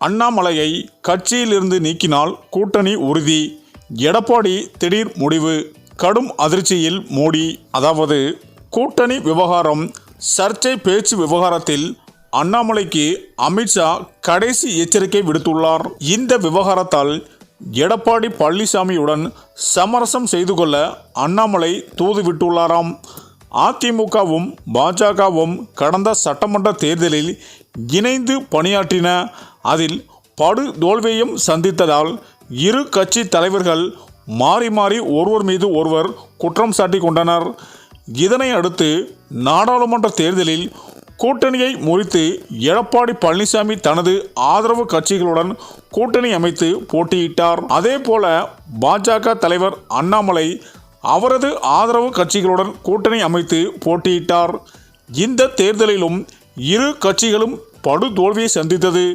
அண்ணாமலையை கட்சியிலிருந்து நீக்கினால் கூட்டணி உறுதி. எடப்பாடி திடீர் முடிவு. கடும் அதிர்ச்சியில் மோடி. அதாவது கூட்டணி விவகாரம், சர்ச்சை பேச்சு விவகாரத்தில் அண்ணாமலைக்கு அமித்ஷா கடைசி எச்சரிக்கை விடுத்துள்ளார். இந்த விவகாரத்தால் எடப்பாடி பழனிசாமியுடன் சமரசம் செய்து கொள்ள அண்ணாமலை தூதுவிட்டுள்ளாராம். அதிமுகவும் பாஜகவும் கடந்த சட்டமன்ற தேர்தலில் இணைந்து பணியாற்றின. அதில் படு தோல்வியையும் சந்தித்ததால் இரு கட்சி தலைவர்கள் மாறி மாறி ஒருவர் மீது ஒருவர் குற்றம் சாட்டி கொண்டனர். இதனை அடுத்து நாடாளுமன்ற தேர்தலில் கூட்டணியை முறித்து எடப்பாடி பழனிசாமி தனது ஆதரவு கட்சிகளுடன் கூட்டணி அமைத்து போட்டியிட்டார். அதேபோல பாஜக தலைவர் அண்ணாமலை அவரது ஆதரவு கட்சிகளுடன் கூட்டணி அமைத்து போட்டியிட்டார். இந்த தேர்தலிலும் இரு கட்சிகளும் படு தோல்வியை சந்தித்தது.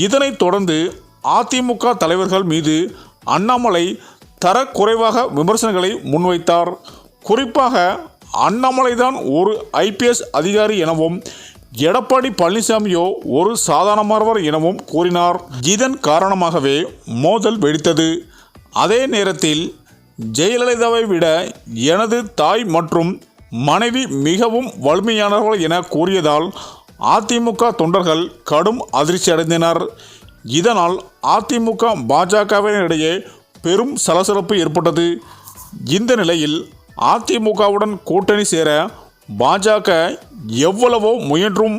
இதனைத் தொடர்ந்து அதிமுக தலைவர்கள் மீது அண்ணாமலை தரக்குறைவாக விமர்சனங்களை முன்வைத்தார். குறிப்பாக அண்ணாமலைதான் ஒரு IPS அதிகாரி எனவும் எடப்பாடி பழனிசாமியோ ஒரு சாதாரணமானவர் எனவும் கூறினார். இதன் காரணமாகவே மோதல் வெடித்தது. அதே நேரத்தில் ஜெயலலிதாவை விட எனது தாய் மற்றும் மனைவி மிகவும் வலிமையானவர்கள் என கூறியதால் அதிமுக தொண்டர்கள் கடும் அதிர்ச்சி அடைந்தனர். இதனால் அதிமுக பாஜகவினரிடையே பெரும் சலசலப்பு ஏற்பட்டது. இந்த நிலையில் அதிமுகவுடன் கூட்டணி சேர பாஜக எவ்வளவோ முயன்றும்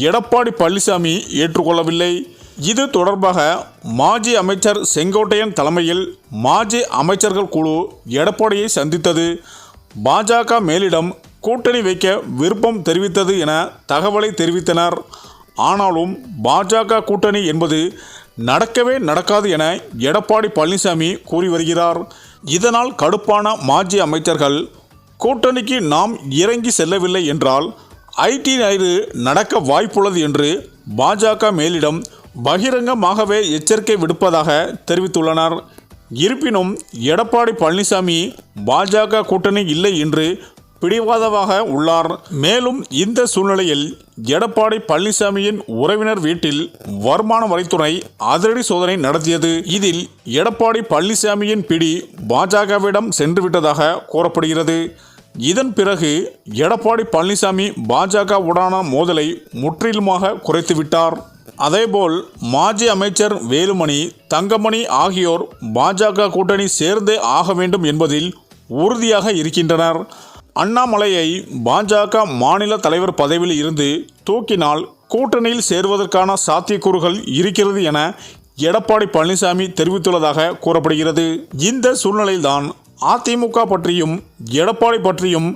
எடப்பாடி பழனிசாமி ஏற்றுக்கொள்ளவில்லை. இது தொடர்பாக மாஜி அமைச்சர் செங்கோட்டையன் தலைமையில் மாஜி அமைச்சர்கள் குழு எடப்பாடியை சந்தித்தது. பாஜக மேலிடம் கூட்டணி வைக்க விருப்பம் தெரிவித்தது என தகவலை தெரிவித்தனர். ஆனாலும் பாஜக கூட்டணி என்பது நடக்கவே நடக்காது என எடப்பாடி பழனிசாமி கூறி வருகிறார். இதனால் கடுப்பான மாஜி அமைச்சர்கள், கூட்டணிக்கு நாம் இறங்கி செல்லவில்லை என்றால் IT ரைடு நடக்க வாய்ப்புள்ளது என்று பாஜக மேலிடம் பகிரங்கமாகவே எச்சரிக்கை விடுப்பதாக தெரிவித்துள்ளனர். இருப்பினும் எடப்பாடி பழனிசாமி பாஜக கூட்டணி இல்லை என்று பிடிவாதமாக உள்ளார். மேலும் இந்த சூழ்நிலையில் எடப்பாடி பழனிசாமியின் உறவினர் வீட்டில் வருமான வரித்துறை அதிரடி சோதனை நடத்தியது. இதில் எடப்பாடி பழனிசாமியின் பிடி பாஜகவிடம் சென்றுவிட்டதாக கூறப்படுகிறது. இதன் பிறகு எடப்பாடி பழனிசாமி பாஜகவுடான மோதலை முற்றிலுமாக குறைத்துவிட்டார். அதேபோல் மாஜி அமைச்சர் வேலுமணி, தங்கமணி ஆகியோர் பாஜக கூட்டணி சேர்ந்தே ஆக வேண்டும் என்பதில் உறுதியாக இருக்கின்றனர். அண்ணாமலையை பாஜக மாநில தலைவர் பதவியில் இருந்து தூக்கினால் கூட்டணியில் சேர்வதற்கான சாத்தியக்கூறுகள் இருக்கிறது என எடப்பாடி பழனிசாமி தெரிவித்துள்ளதாக கூறப்படுகிறது. இந்த சூழ்நிலையில்தான் அதிமுக பற்றியும் எடப்பாடி பற்றியும்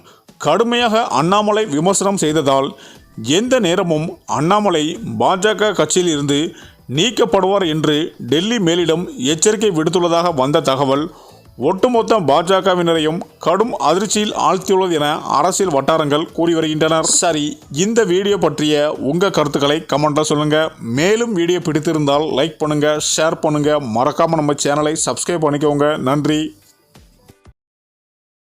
கடுமையாக அண்ணாமலை விமர்சனம் செய்ததால் எந்த நேரமும் அண்ணாமலை பாஜக கட்சியில் இருந்து நீக்கப்படுவார் என்று டெல்லி மேலிடம் எச்சரிக்கை விடுத்துள்ளதாக வந்த தகவல் ஒட்டுமொத்த பாஜகவினரையும் கடும் அதிர்ச்சியில் ஆழ்த்தியுள்ளது என அரசியல் வட்டாரங்கள் கூறி வருகின்றனர். சரி, இந்த வீடியோ பற்றிய உங்கள் கருத்துக்களை கமெண்ட்ல சொல்லுங்க. மேலும் வீடியோ பிடித்திருந்தால் லைக் பண்ணுங்க, ஷேர் பண்ணுங்க, மறக்காம நம்ம சேனலை சப்ஸ்கிரைப் பண்ணிக்கோங்க. நன்றி.